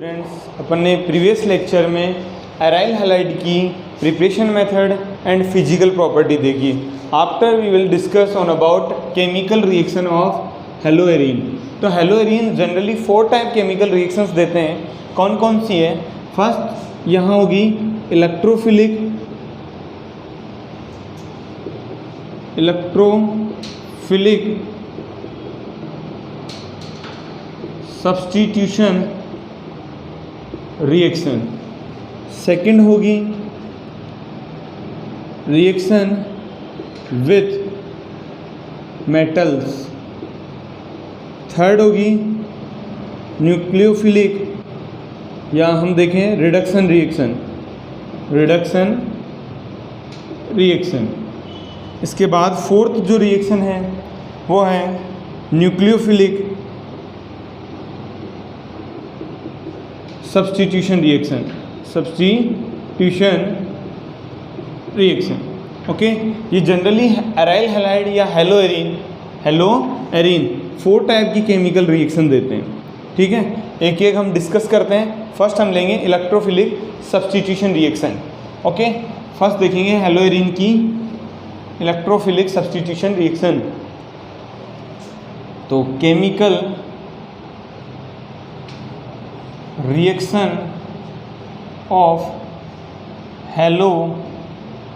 Friends, अपन ने previous lecture में एराइल हैलाइड की preparation method and physical property देखी। After we will discuss on about chemical reaction of haloarene. तो haloarene generally 4 type chemical reactions देते हैं। कौन कौन सी है? फर्स्ट यहाँ होगी इलेक्ट्रोफिलिक सब्स्टिट्यूशन रिएक्शन। सेकंड होगी रिएक्शन विथ मेटल्स। थर्ड होगी न्यूक्लियोफिलिक या हम देखें रिडक्शन रिएक्शन। इसके बाद फोर्थ जो रिएक्शन है वो है न्यूक्लियोफिलिक सब्स्टिट्यूशन रिएक्शन। ओके, ये जनरली एराइल हैलाइड या हेलोएरीन 4 टाइप की केमिकल रिएक्शन देते हैं। ठीक है, एक एक हम डिस्कस करते हैं। फर्स्ट हम लेंगे electrophilic substitution reaction. Okay, first देखेंगे हेलोएरीन की इलेक्ट्रोफिलिक सब्स्टिट्यूशन रिएक्शन। तो केमिकल रिएक्शन ऑफ हेलोएरीन।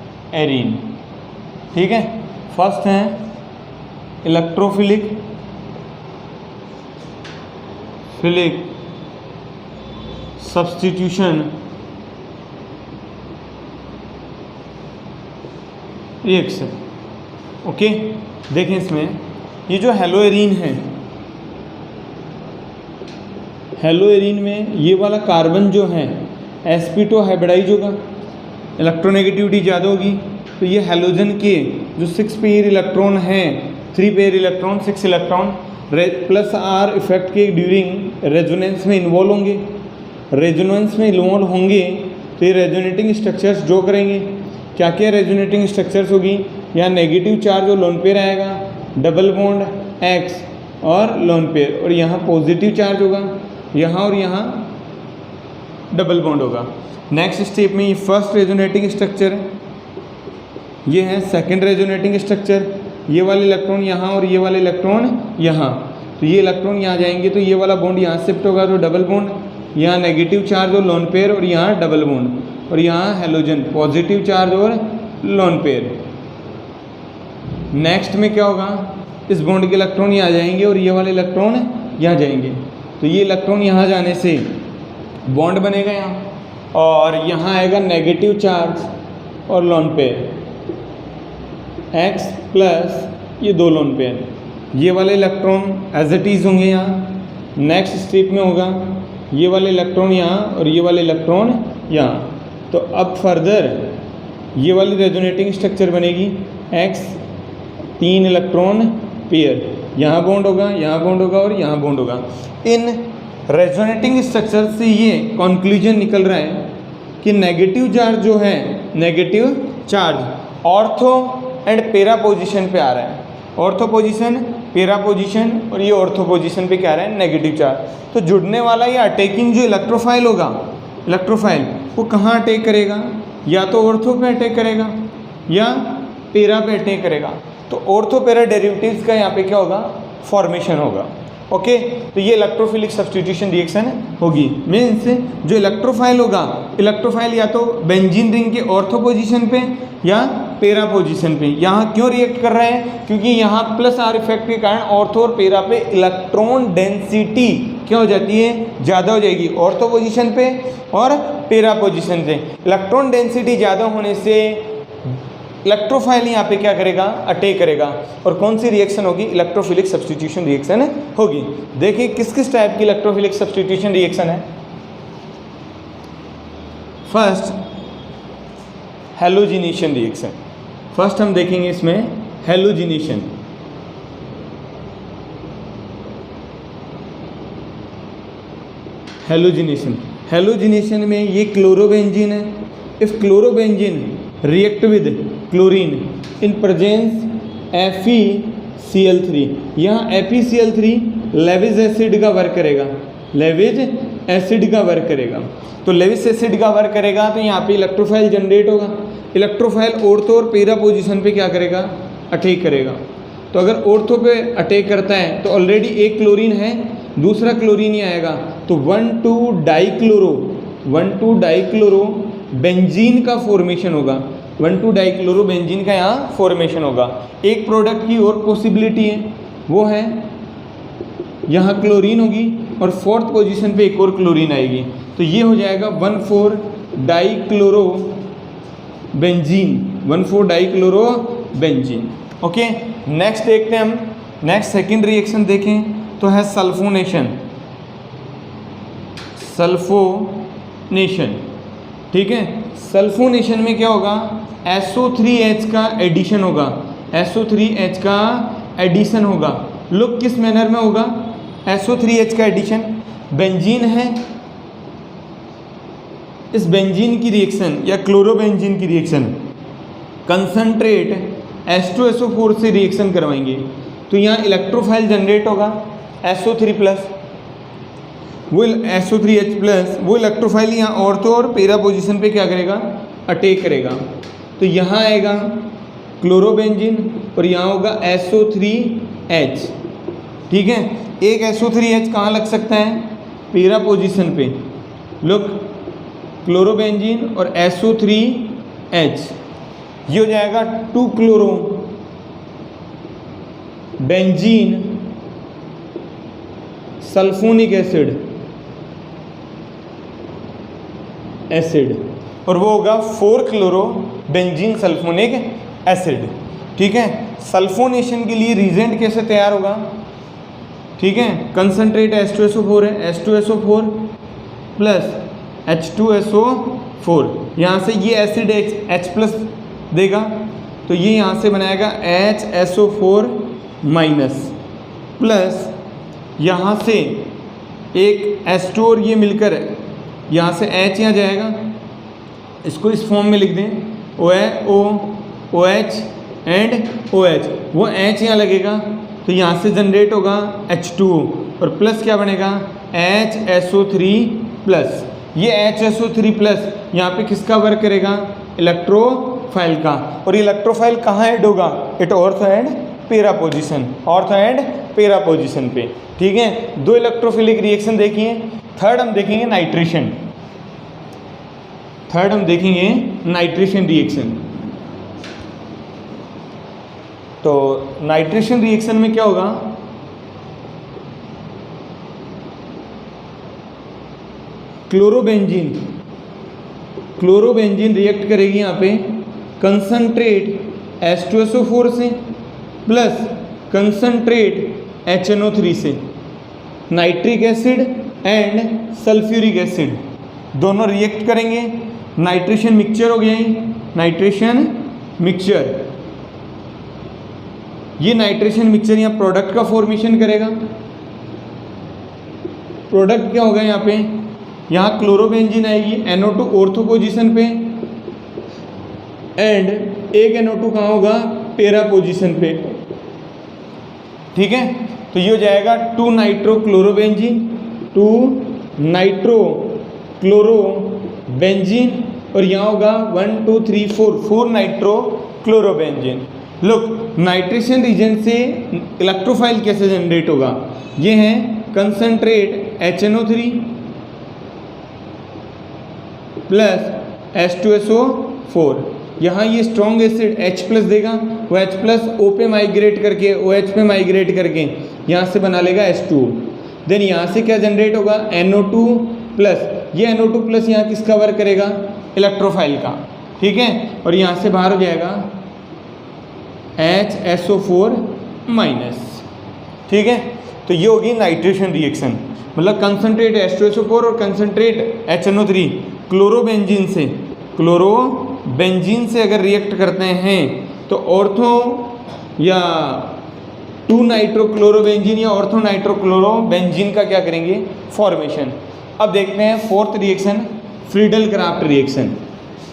ठीक है, फर्स्ट है इलेक्ट्रोफिलिक सब्स्टिट्यूशन रिएक्शन। ओके, देखें इसमें ये जो हेलोएरीन है, हेलोएरीन में ये वाला कार्बन जो है sp2 हाइब्रिडाइज होगा, इलेक्ट्रोनेगेटिविटी ज़्यादा होगी। तो ये हेलोजन के जो 6 पेयर इलेक्ट्रॉन हैं, 3 pair electron 6 electron plus are effect के ड्यूरिंग रेजोनेंस में इन्वॉल्व होंगे। रेजोनेंस में इन्वॉल्व होंगे तो ये रेजोनेटिंग स्ट्रक्चर्स जो करेंगे। क्या क्या रेजोनेटिंग स्ट्रक्चर्स होगी? यहाँ नेगेटिव चार्ज और लोन पेयर आएगा, डबल बॉन्ड X और लोन पेयर, और यहाँ पॉजिटिव चार्ज होगा, यहाँ और यहाँ डबल बॉन्ड होगा। नेक्स्ट स्टेप में ये फर्स्ट रेजोनेटिंग स्ट्रक्चर है, ये है सेकंड रेजोनेटिंग स्ट्रक्चर। ये वाले इलेक्ट्रॉन यहाँ और ये वाले इलेक्ट्रॉन यहाँ, तो ये इलेक्ट्रॉन यहाँ जाएंगे तो ये वाला बॉन्ड यहाँ शिफ्ट होगा तो डबल बॉन्ड, यहाँ नेगेटिव चार्ज और लोन पेयर और यहाँ डबल बॉन्ड, और यहाँ हेलोजन पॉजिटिव चार्ज और लोन पेयर। नेक्स्ट में क्या होगा? इस बॉन्ड के इलेक्ट्रॉन यहाँ जाएंगे और ये वाले इलेक्ट्रॉन यहाँ जाएंगे, तो ये इलेक्ट्रॉन यहाँ जाने से बॉन्ड बनेगा यहाँ, और यहाँ आएगा नेगेटिव चार्ज और लोन पेयर X प्लस ये 2 लोन पेयर। ये वाले इलेक्ट्रॉन एज इट इज़ होंगे यहाँ। नेक्स्ट स्टेप में होगा ये वाले इलेक्ट्रॉन यहाँ और ये वाले इलेक्ट्रॉन यहाँ। तो अब फर्दर ये वाली रेजोनेटिंग स्ट्रक्चर बनेगी X 3 इलेक्ट्रॉन पेयर, यहाँ बॉन्ड होगा, यहाँ बॉन्ड होगा और यहाँ बॉन्ड होगा। इन रेजोनेटिंग स्ट्रक्चर से ये कंक्लूजन निकल रहा है कि नेगेटिव चार्ज जो है, negative charge ortho and para position पे आ रहा है। ऑर्थो पोजीशन, पेरा पोजीशन, और ये ऑर्थो पोजीशन पे क्या आ रहा है? Negative charge. तो जुड़ने वाला ये अटैकिंग जो इलेक्ट्रोफाइल होगा, इलेक्ट्रोफाइल वो कहाँ अटैक करेगा? या तो ऑर्थो पे अटैक करेगा या पेरा पे अटैक करेगा। तो ऑर्थो पेरा डेरिवेटिव्स का यहाँ पे क्या होगा? फॉर्मेशन होगा। ओके, तो ये इलेक्ट्रोफिलिक सब्स्टिट्यूशन रिएक्शन होगी। मीन्स जो इलेक्ट्रोफाइल होगा, इलेक्ट्रोफाइल या तो बेंजीन रिंग के ऑर्थो पोजीशन पे या पेरा पोजीशन पे। यहाँ क्यों रिएक्ट कर रहे हैं? क्योंकि यहाँ प्लस आर इफेक्ट के कारण ऑर्थो और पेरा पे इलेक्ट्रॉन डेंसिटी क्या हो जाती है? ज़्यादा हो जाएगी ऑर्थो पोजीशन पे और पेरा पोजीशन पे। इलेक्ट्रॉन डेंसिटी ज़्यादा होने से इलेक्ट्रोफाइल यहाँ पे क्या करेगा? अटैक करेगा। और कौन सी रिएक्शन होगी? इलेक्ट्रोफिलिक सब्स्टिट्यूशन रिएक्शन होगी। देखिए किस किस टाइप की इलेक्ट्रोफिलिक सब्स्टिट्यूशन रिएक्शन है। First halogenation reaction. फर्स्ट हम देखेंगे इसमें हेलोजिनेशन। हेलोजिनेशन में ये क्लोरोबेंजीन है। If chlorobenzene react with chlorine in presence FeCl3। यहाँ FeCl3 लेविज एसिड का वर्क करेगा, लेविज एसिड का वर्क करेगा। तो लेविस एसिड का वर्क करेगा तो यहाँ पे इलेक्ट्रोफाइल जनरेट होगा। इलेक्ट्रोफाइल ऑर्थो और पैरा पोजीशन पे क्या करेगा, अटैक करेगा। तो अगर ऑर्थो पे अटैक करता है तो ऑलरेडी एक क्लोरीन है, दूसरा क्लोरीन ही आएगा, तो 1,2-डाइक्लोरो बेंजीन का फॉर्मेशन होगा। 1,2-डाइक्लोरो बेंजीन का यहाँ फॉर्मेशन होगा। एक प्रोडक्ट की और पॉसिबिलिटी है, वो है यहाँ क्लोरीन होगी और फोर्थ पोजीशन पे एक और क्लोरीन आएगी, तो ये हो जाएगा 1,4-डाइक्लोरो बेंजीन, 1,4-डाइक्लोरो-बेंजीन। ओके, नेक्स्ट देखते हैं हम। नेक्स्ट सेकंड रिएक्शन देखें तो है सल्फोनेशन। सल्फोनेशन, ठीक है। सल्फोनेशन में क्या होगा, SO3H का एडिशन होगा, SO3H का एडिशन होगा। लुक किस मैनर में होगा SO3H का एडिशन, बेंजीन है, इस बेंजीन की रिएक्शन या क्लोरोबेंजीन की रिएक्शन कंसंट्रेट H2SO4 से रिएक्शन करवाएंगे, तो यहाँ इलेक्ट्रोफाइल जनरेट होगा SO3+, वो SO3H+, वो इलेक्ट्रोफाइल यहाँ ऑर्थो और पैरा पोजीशन पे क्या करेगा, अटैक करेगा। तो यहाँ आएगा क्लोरोबेंजीन और यहाँ होगा SO3H, ठीक है। एक SO3H कहाँ लग सकता है, पैरा पोजीशन पे। लुक, क्लोरोबेंजीन और SO3H, ये हो जाएगा 2-क्लोरो बेंजीन सल्फोनिक एसिड और वो होगा 4-क्लोरो बेंजीन सल्फोनिक एसिड, ठीक है। सल्फोनेशन के लिए रिजेंट कैसे तैयार होगा, ठीक है। कंसंट्रेट H2SO4 है, H2SO4 प्लस H2SO4, यहाँ से ये एसिड H+ देगा, तो ये यहाँ से बनाएगा HSO4- प्लस यहाँ से एक H2 और ये मिलकर यहाँ से H यहाँ जाएगा, इसको इस फॉर्म में लिख दें OH एंड OH, वो H यहाँ लगेगा तो यहाँ से जनरेट होगा H2O और प्लस क्या बनेगा HSO3+। ये HSO3+ यहाँ पे किसका वर्क करेगा, इलेक्ट्रोफाइल का। और इलेक्ट्रोफाइल कहाँ ऐड होगा, it ortho and para position, ortho and para position पे, ठीक है। दो इलेक्ट्रोफिलिक रिएक्शन देखिए। थर्ड हम देखेंगे नाइट्रेशन, थर्ड हम देखेंगे नाइट्रेशन रिएक्शन। तो नाइट्रेशन रिएक्शन में क्या होगा, क्लोरोबेंजीन रिएक्ट करेगी यहाँ पे कंसंट्रेट H2SO4 से प्लस कंसंट्रेट HNO3 से। Nitric acid and sulphuric acid दोनों रिएक्ट करेंगे, नाइट्रेशन मिक्सचर हो गया ये, नाइट्रेशन मिक्सचर। ये नाइट्रेशन मिक्सचर यहाँ प्रोडक्ट का फॉर्मेशन करेगा। प्रोडक्ट क्या होगा यहाँ पे, यहाँ क्लोरोबेंजीन आएगी NO2 ऑर्थो पोजीशन पे एंड एक NO2 कहाँ होगा, पैरा पोजीशन पे, ठीक है। तो ये हो जाएगा 2-नाइट्रोक्लोरोबेंजीन, 2-नाइट्रोक्लोरोबेंजीन और यहाँ होगा 1 2 3 4 नाइट्रोक्लोरोबेंजीन। लुक, नाइट्रेशन रीजन से इलेक्ट्रोफाइल कैसे जनरेट होगा, ये है कंसंट्रेट HNO3 प्लस H2SO4। यहाँ ये स्ट्रॉन्ग एसिड H+ देगा, वो H+ O पे माइग्रेट करके OH पे माइग्रेट करके यहाँ से बना लेगा H2O। देन यहाँ से क्या जनरेट होगा, NO2 प्लस, ये NO2 प्लस यहाँ किसका वर्क करेगा, इलेक्ट्रोफाइल का, ठीक है। और यहाँ से बाहर हो जाएगा HSO4-, ठीक है। तो ये होगी नाइट्रेशन रिएक्शन, मतलब कंसंट्रेट H2SO4 और कंसंट्रेट HNO3 क्लोरोबेंजीन से अगर रिएक्ट करते हैं तो ऑर्थो या 2-नाइट्रोक्लोरोबेंजीन या ऑर्थो नाइट्रोक्लोरोबेंजीन का क्या करेंगे, फॉर्मेशन। अब देखते हैं fourth reaction, Friedel Crafts reaction.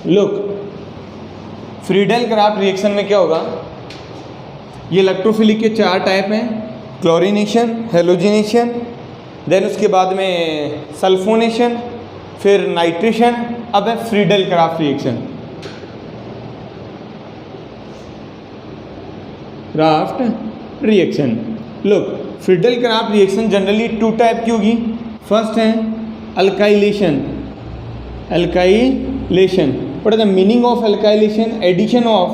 Look, Friedel Crafts reaction में क्या होगा, ये इलेक्ट्रोफिलिक के 4 टाइप हैं, क्लोरीनेशन, हेलोजिनेशन देन उसके बाद में सल्फोनेशन, फिर नाइट्रेशन, अब है Friedel Crafts reaction. Crafts reaction, look Friedel Crafts reaction generally 2 type की होगी। फर्स्ट है alkylation. Alkylation, what is the meaning of alkylation? Addition of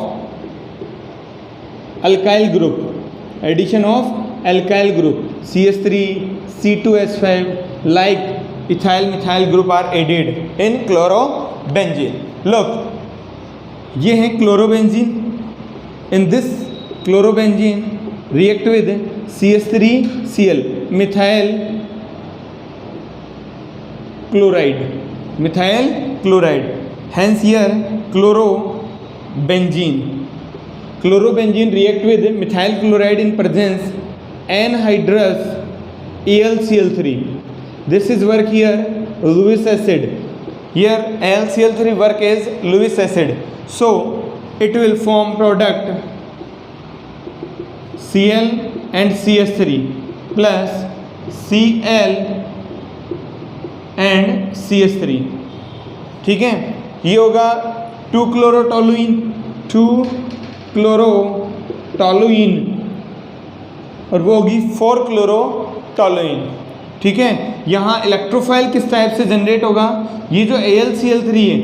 alkyl group, addition of alkyl group CH3 C2H5 like ethyl methyl group are added in chlorobenzene. Look, ये है chlorobenzene. In this chlorobenzene react with CH3Cl methyl chloride, methyl chloride, hence here chlorobenzene. Chlorobenzene react with methyl chloride in presence anhydrous AlCl3. This is work here Lewis acid. Here AlCl3 work as Lewis acid. So it will form product Cl and CH3 plus Cl and CH3. ठीक है, ये होगा 2-chlorotoluene, 2-chlorotoluene और वो होगी 4-chlorotoluene। ठीक है, यहाँ इलेक्ट्रोफाइल किस टाइप से जनरेट होगा? ये जो AlCl3 है,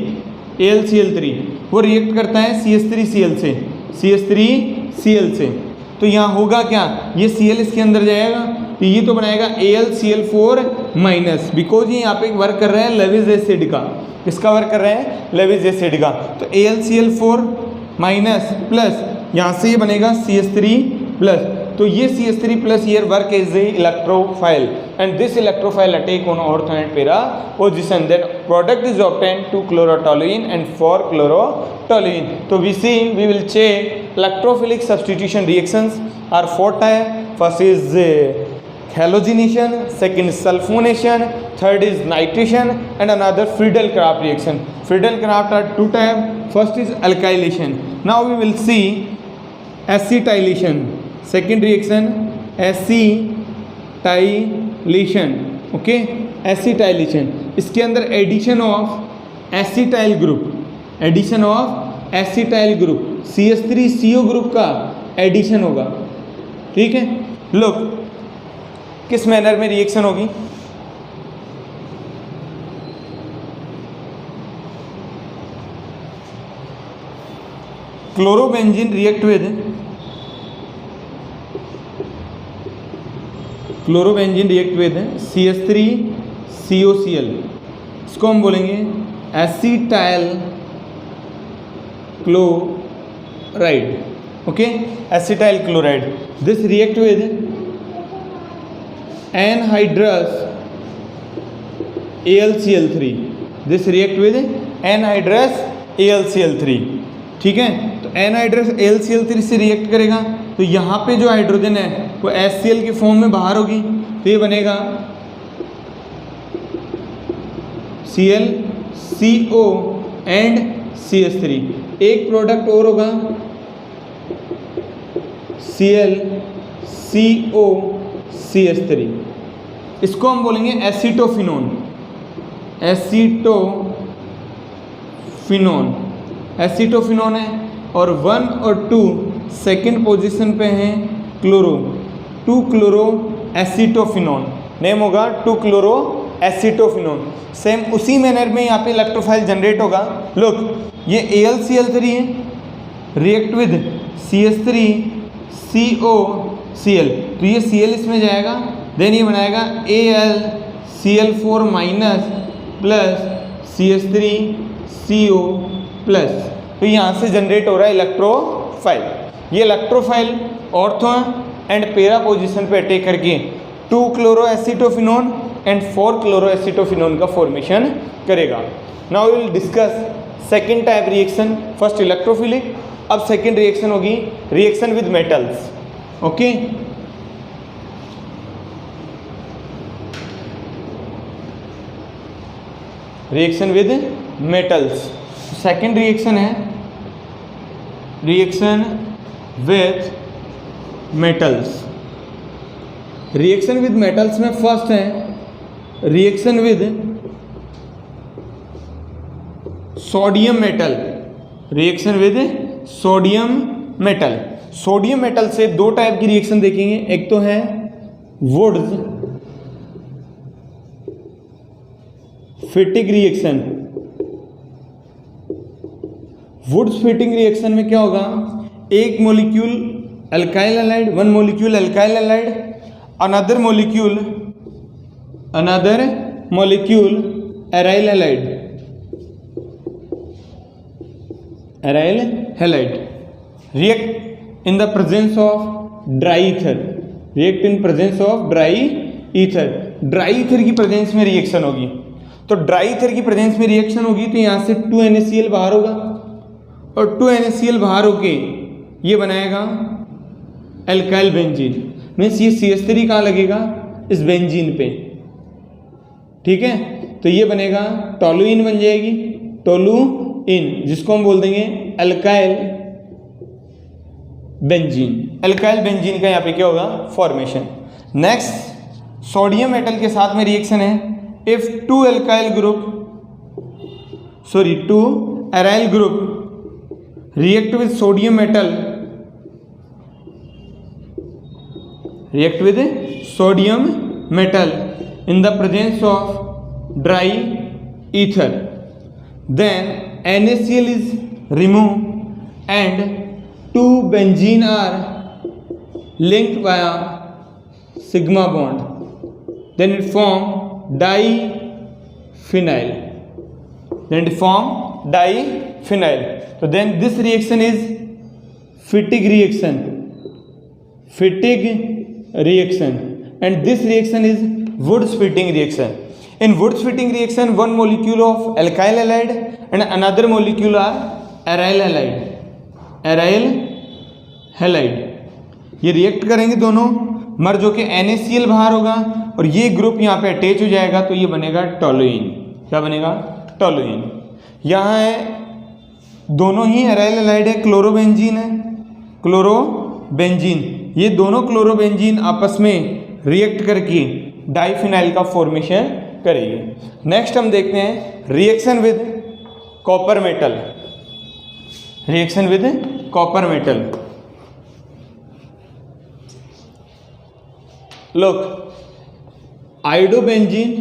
AlCl3 वो रिएक्ट करता है CH3Cl से, CH3Cl से। तो यहाँ होगा क्या, ये Cl इसके अंदर जाएगा तो ये तो बनाएगा AlCl4 माइनस, बिकॉज ये यहाँ पे वर्क कर रहा है लेविस एसिड का। किसका वर्क कर रहा है? लेविस एसिड का। तो AlCl4 माइनस प्लस यहाँ से ये बनेगा CH3 प्लस। तो ये CH3 plus here work as a electrophile and this electrophile attack on ortho and para position, then product is obtained 2-chlorotoluene and 4-chlorotoluene. So we will check electrophilic substitution reactions are 4 type. First is halogenation, second is sulfonation, third is nitration and another Friedel-Crafts reaction. Friedel-Crafts are 2 type. First is alkylation. Now we will see acetylation. Second reaction acetylation. Okay, acetylation इसके अंदर addition of acetyl group, addition of acetyl group CH3CO group का addition होगा। ठीक है, look किस manner में reaction होगी? Chlorobenzene react with CH3COCl, इसको हम बोलेंगे acetyl chloride. Okay, acetyl chloride. This react with anhydrous AlCl3, this react with anhydrous AlCl3। ठीक है, तो एनहाइड्रस AlCl3 से रिएक्ट करेगा तो यहाँ पे जो हाइड्रोजन है वो HCl के फॉर्म में बाहर होगी, तो ये बनेगा Cl, CO एंड CH3। एक प्रोडक्ट और होगा Cl, CO, CH3, इसको हम बोलेंगे एसिटोफिनोन। एसिटोफिनोन है और 1 और 2 सेकेंड पोजीशन पे हैं क्लोरो, 2-क्लोरो एसिटोफिनोन, नेम होगा 2-क्लोरो एसिटोफिनोन। सेम उसी मैनर में यहाँ पे इलेक्ट्रोफाइल जनरेट होगा। लुक, ये AlCl3 है, रिएक्ट विद CH3COCl, तो ये Cl इसमें जाएगा, देन ये बनाएगा AlCl4 minus plus CH3CO plus. तो यहाँ से जनरेट हो रहा है इलेक्ट्रोफाइल। ये electrophile ortho and para position पे अटैक करके 2-क्लोरोएसिटोफिनोन एंड 4-क्लोरोएसिटोफिनोन का फॉर्मेशन करेगा। Now we will discuss second type reaction. First electrophilic, अब सेकेंड रिएक्शन होगी reaction with metals. Okay, reaction with metals. Second reaction है reaction with metals. Reaction with metals में first है reaction with sodium metal, reaction with sodium metal. Sodium metal से दो type की reaction देखेंगे, एक तो है woods Fittig reaction. Wurtz Fittig reaction में क्या होगा, एक molecule alkyl halide, one molecule alkyl halide, another molecule aryl halide, aryl halide react in the presence of dry ether, react in presence of dry ether. Dry ether की presence में reaction होगी, तो dry ether की presence में reaction होगी तो यहाँ से 2NaCl बाहर होगा, और 2NaCl बाहर होके ये बनाएगा एल्काइल बेंजीन। मीन्स ये CH3 कहाँ लगेगा, इस बेंजीन पे, ठीक है। तो ये बनेगा टोलुइन बन जाएगी, टोलुइन, जिसको हम बोल देंगे एल्काइल बेंजीन। एल्काइल बेंजीन का यहाँ पे क्या होगा, फॉर्मेशन। नेक्स्ट सोडियम मेटल के साथ में रिएक्शन है, if two aryl group react with sodium metal, react with sodium metal in the presence of dry ether, then NaCl is removed and two benzene are linked via sigma bond, then it form diphenyl, so then this reaction is fatigue reaction, and this reaction is Woods fitting reaction. In Woods fitting reaction, one molecule of alkyl halide and another molecule are aryl halide, ये react करेंगे दोनों, मर्ज होके NaCl बाहर होगा और ये group यहाँ पे अटैच हो जाएगा, तो ये बनेगा टोलुइन। क्या बनेगा, टोलुइन। यहाँ है दोनों ही एराइल हैलाइड है, क्लोरोबेंजीन है, क्लोरोबेंजीन, ये दोनों क्लोरोबेंजीन आपस में रिएक्ट करके डाइफिनाइल का फॉर्मेशन करेगी। नेक्स्ट हम देखते हैं reaction with copper metal, reaction with copper metal. Look, iodobenzene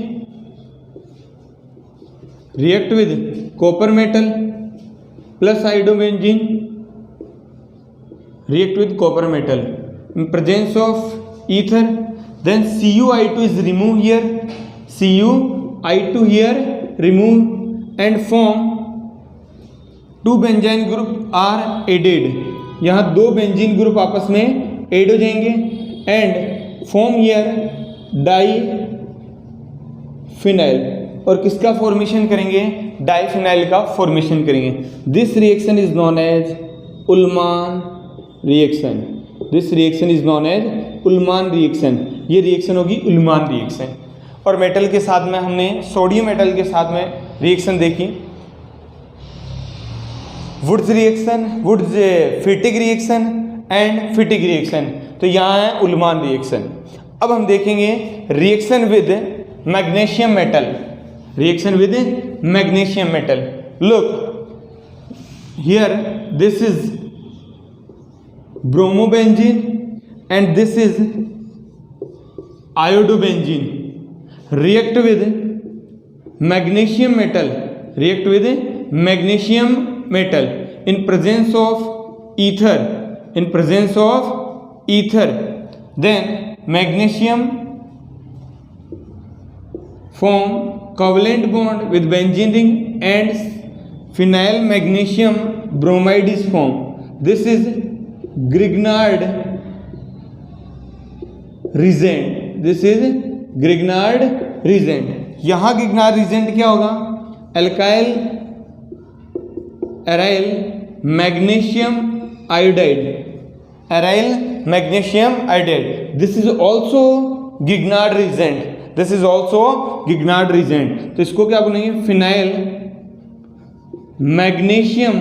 react with copper metal plus iodobenzene react with copper metal in presence of ether, then Cu(I2) is removed here, Cu(I2) here remove and form two benzene group are added, यहाँ दो benzene group आपस में add हो जाएंगे and form here diphenyl, और किसका formation करेंगे, diphenyl का फॉर्मेशन करेंगे। This reaction is known as Ullmann reaction, this reaction is known as Ullmann reaction, ये रिएक्शन होगी उल्मान रिएक्शन। और मेटल के साथ में हमने सोडियम मेटल के साथ में रिएक्शन देखी, Wurtz reaction, Wurtz Fittig reaction and Fittig reaction, तो यहाँ है उल्मान रिएक्शन। अब हम देखेंगे reaction with magnesium metal, reaction with magnesium metal. Look here, this is bromobenzene and this is iodobenzene, react with magnesium metal, react with magnesium metal in presence of ether, in presence of ether, then magnesium form covalent bond with benzene ring and phenyl magnesium bromide is formed. This is Grignard reagent, this is Grignard reagent। यहाँ Grignard reagent क्या होगा, alkyl aryl magnesium iodide, aryl magnesium iodide, this is also Grignard reagent, this is also Grignard reagent। तो इसको क्या बोलेंगे, phenyl magnesium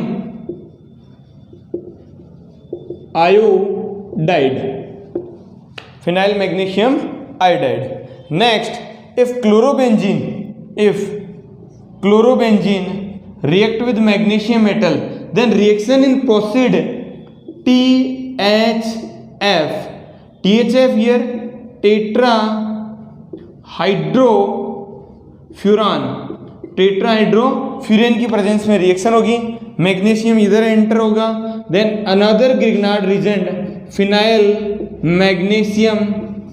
iodide, phenyl magnesium iodide. Next if chlorobenzene react with magnesium metal, then reaction in proceed THF here tetrahydrofuran की presence में reaction होगी, magnesium इधर enter होगा, then another Grignard reagent phenyl magnesium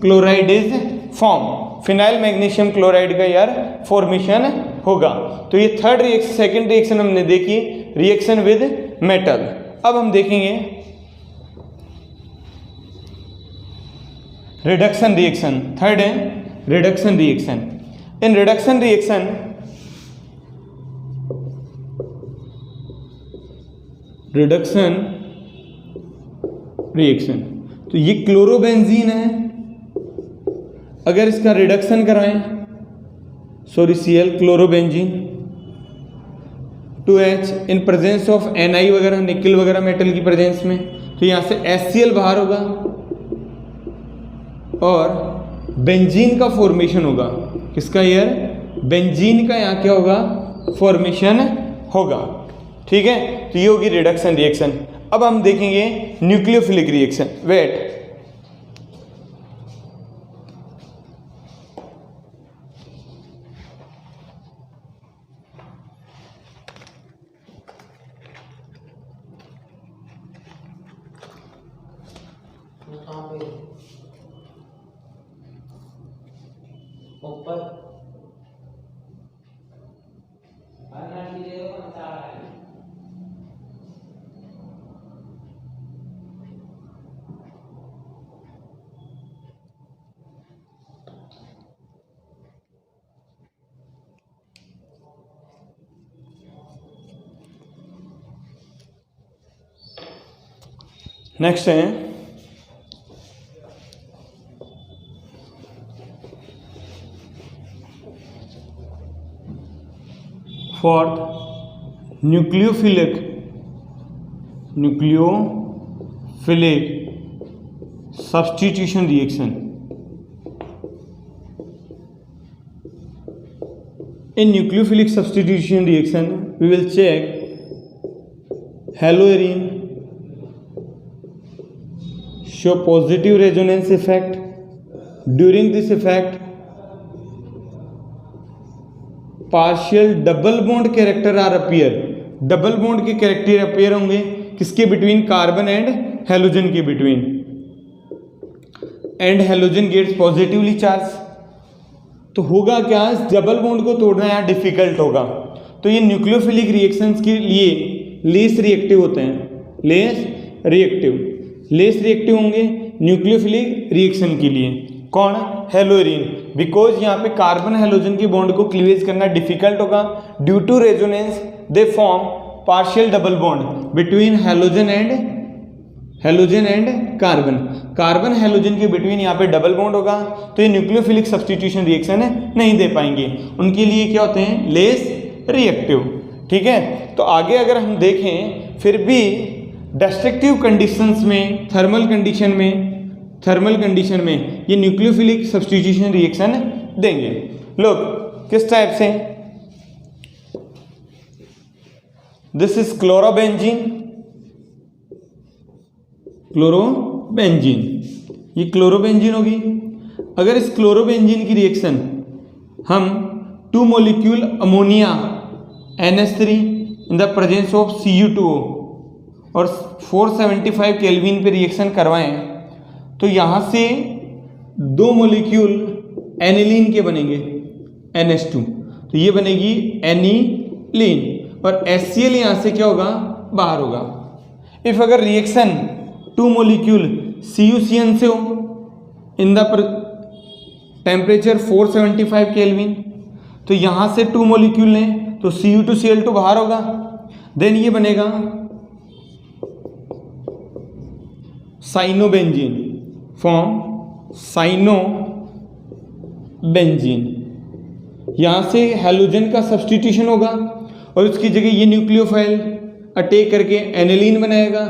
chloride is form, phenyl magnesium chloride का यार formation होगा। तो ये थर्ड रिएक्शन, सेकंड रिएक्शन हमने देखी, रिएक्शन विद मेटल। अब हम देखेंगे रिडक्शन रिएक्शन। थर्ड है reduction reaction. In reduction reaction तो ये क्लोरोबेंजीन है, अगर इसका रिडक्शन कराएं, sorry Cl chlorobenzene 2H in presence of Ni वगैरह, निकल वगैरह मेटल की प्रेजेंस में, तो यहाँ से HCl बाहर होगा और बेंजीन का फॉर्मेशन होगा। किसका यार? बेंजीन का यहाँ क्या होगा? फॉर्मेशन होगा। ठीक है, तो ये होगी रिडक्शन रिएक्शन। अब हम देखेंगे न्यूक्लियोफिलिक रिएक्शन। वेट, नेक्स्ट है fourth nucleophilic substitution reaction. In nucleophilic substitution reaction, we will check haloarine show positive resonance effect. During this effect, partial double bond character are appear. Double bond के character appear होंगे किसके between? Carbon and halogen के between, and halogen gets positively charge. तो होगा क्या? इस double bond को तोड़ना यहाँ डिफिकल्ट होगा। तो ये न्यूक्लियोफिलिक रिएक्शंस के लिए लेस रिएक्टिव होते हैं, लेस रिएक्टिव होंगे न्यूक्लियोफिलिक रिएक्शन के लिए। कौन? हेलोरीन, बिकॉज यहाँ पे कार्बन हेलोजन के बॉन्ड को क्लीवेज करना डिफिकल्ट होगा। Due to resonance they form partial double bond between halogen and carbon halogen के बिटवीन यहाँ पे डबल बॉन्ड होगा। तो ये न्यूक्लियोफिलिक सब्स्टिट्यूशन रिएक्शन नहीं दे पाएंगे, उनके लिए क्या होते हैं? Less reactive. ठीक है, तो आगे अगर हम देखें फिर भी डिस्ट्रक्टिव कंडीशंस में, थर्मल कंडीशन में ये न्यूक्लियोफिलिक सब्स्टिट्यूशन रिएक्शन देंगे। लोग किस टाइप से? दिस इज क्लोरोबेंजीन, ये क्लोरोबेंजीन होगी। अगर इस क्लोरोबेंजीन की रिएक्शन हम 2 molecule ammonia NH3 in the presence of Cu2O और 475 केल्विन पे रिएक्शन करवाएं, तो यहाँ से 2 मोलिक्यूल एनिलीन के बनेंगे NH2, तो ये बनेगी एनिलीन और HCl यहाँ से क्या होगा? बाहर होगा। इफ अगर रिएक्शन 2 मोलिक्यूल CuCN से हो इन द टेम्परेचर 475 केल्विन, तो यहाँ से 2 मोलिक्यूल लें तो Cu2Cl2 बाहर होगा। देन ये बनेगा साइनोबेंजीन, फॉर्म साइनोबेंजीन। यहाँ से हेलोजन का सब्स्टिट्यूशन होगा और उसकी जगह ये न्यूक्लियोफाइल अटैक करके एनिलीन बनाएगा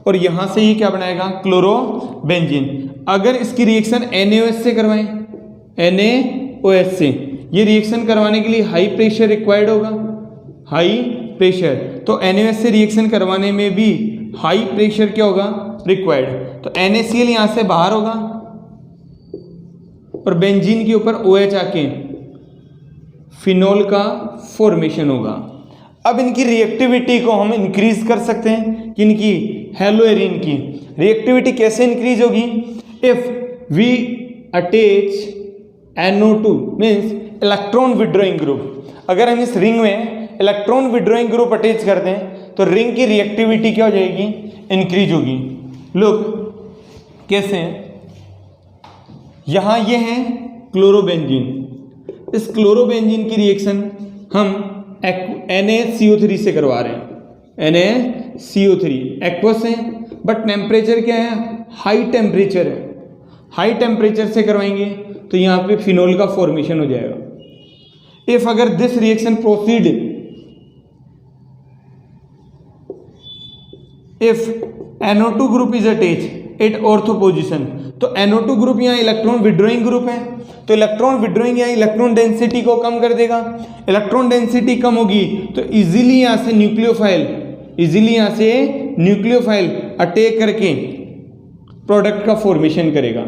और यहाँ से ये क्या बनाएगा? क्लोरोबेंजीन। अगर इसकी रिएक्शन NaOH से करवाएं, OH से। ये रिएक्शन करवाने के लिए हाई प्रेशर रिक्वायर्ड होगा, हाई प्रेशर। तो NaOH से रिएक्शन करवाने में भी हाई प्रेशर क्या होगा, रिक्वायर्ड। तो NaCl यहाँ से बाहर होगा और बेंजीन के ऊपर OH आके फिनोल का फॉर्मेशन होगा। अब इनकी रिएक्टिविटी को हम इंक्रीज कर सकते हैं, किनकी, हेलोएरिन की। रिएक्टिविटी कैसे इंक्रीज होगी, if we attach NO2 means electron withdrawing group. अगर हम इस रिंग में इलेक्ट्रॉन विड्रॉइंग ग्रुप अटैच कर दें तो रिंग की रिएक्टिविटी क्या हो जाएगी, इंक्रीज होगी। लुक कैसे है, यहाँ ये है क्लोरोबेंजीन। इस क्लोरोबेंजीन की रिएक्शन हम NaCO3 से करवा रहे हैं, NaCO3 एक्वस है, बट टेम्परेचर क्या है, हाई टेम्परेचर है। हाई टेम्परेचर से करवाएंगे तो यहाँ पे फिनोल का फॉर्मेशन हो जाएगा। इफ अगर this reaction proceed, if NO2 group is attach at ortho position, तो NO2 ग्रुप यहाँ इलेक्ट्रॉन विड्रॉइंग ग्रुप है, तो इलेक्ट्रॉन विड्रॉइंग यहाँ इलेक्ट्रॉन डेंसिटी को कम कर देगा। इलेक्ट्रॉन डेंसिटी कम होगी तो इजीली यहाँ से न्यूक्लियोफाइल अटैक करके प्रोडक्ट का फॉर्मेशन करेगा।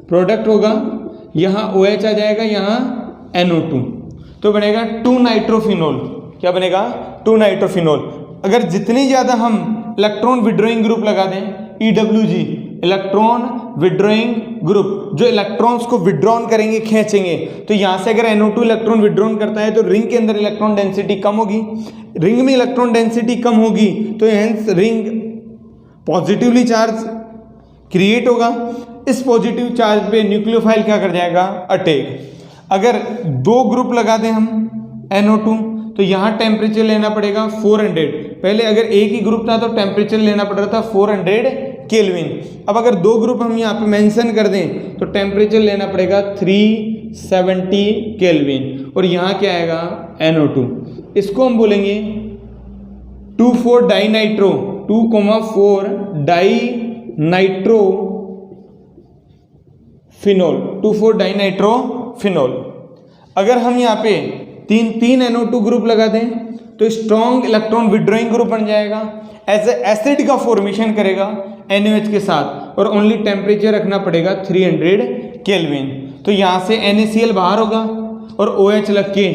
प्रोडक्ट होगा यहाँ OH आ जाएगा, यहाँ NO2, तो बनेगा 2 नाइट्रोफिनोल। क्या बनेगा, 2 नाइट्रोफिनोल। अगर जितनी ज़्यादा हम इलेक्ट्रॉन विड्रॉइंग ग्रुप लगा दें, EWG इलेक्ट्रॉन विड्रॉइंग ग्रुप, जो इलेक्ट्रॉन्स को विड्रॉन करेंगे, खींचेंगे, तो यहाँ से अगर NO2 इलेक्ट्रॉन विड्रॉन करता है तो रिंग के अंदर इलेक्ट्रॉन डेंसिटी कम होगी। रिंग में इलेक्ट्रॉन डेंसिटी कम होगी तो hence ring positively charge create होगा। इस पॉजिटिव चार्ज पे न्यूक्लियोफाइल क्या कर जाएगा, अटैक। अगर 2 ग्रुप लगा दें हम NO2 तो यहाँ टेम्परेचर लेना पड़ेगा 400। पहले अगर एक ही ग्रुप था तो टेम्परेचर लेना पड़ रहा था 400 केल्विन। अब अगर 2 ग्रुप हम यहाँ पे मेंशन कर दें तो टेम्परेचर लेना पड़ेगा 370 केल्विन, और यहाँ क्या आएगा, NO2। इसको हम बोलेंगे 2,4 dinitro, 2,4 dinitro phenol, 2,4 dinitro phenol. अगर हम यहाँ पे 3 NO2 ग्रुप लगा दें तो स्ट्रॉन्ग इलेक्ट्रॉन विड्रॉइंग ग्रुप बन जाएगा, एज एसिड का फॉर्मेशन करेगा NaOH के साथ, और ओनली टेम्परेचर रखना पड़ेगा 300 केल्विन। तो यहाँ से NaCl बाहर होगा और OH लग के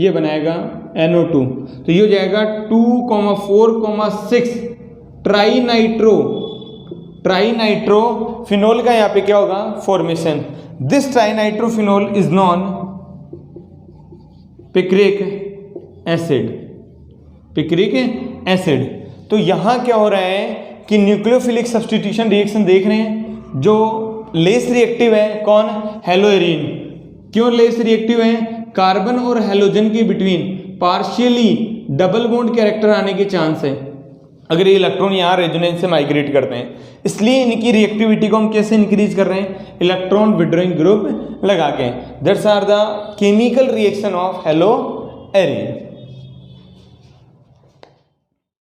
ये बनाएगा NO2, तो ये हो जाएगा 2,4,6 ट्राइनाइट्रो फिनोल का यहाँ पे क्या होगा, formation. This trinitrophenol is known picric acid. तो यहाँ क्या हो रहा है कि न्यूक्लियोफिलिक सब्स्टिट्यूशन रिएक्शन देख रहे हैं, जो लेस रिएक्टिव है, कौन, हेलोएरिन। क्यों लेस रिएक्टिव है, कार्बन और हेलोजन के between partially double bond character आने के चांस है अगर ये इलेक्ट्रॉन यहाँ रेजोनेंस से माइग्रेट करते हैं। इसलिए इनकी रिएक्टिविटी को हम कैसे इंक्रीज कर रहे हैं, इलेक्ट्रॉन विड्रॉइंग ग्रुप लगा के। That's are the chemical reaction of हेलोएरिन।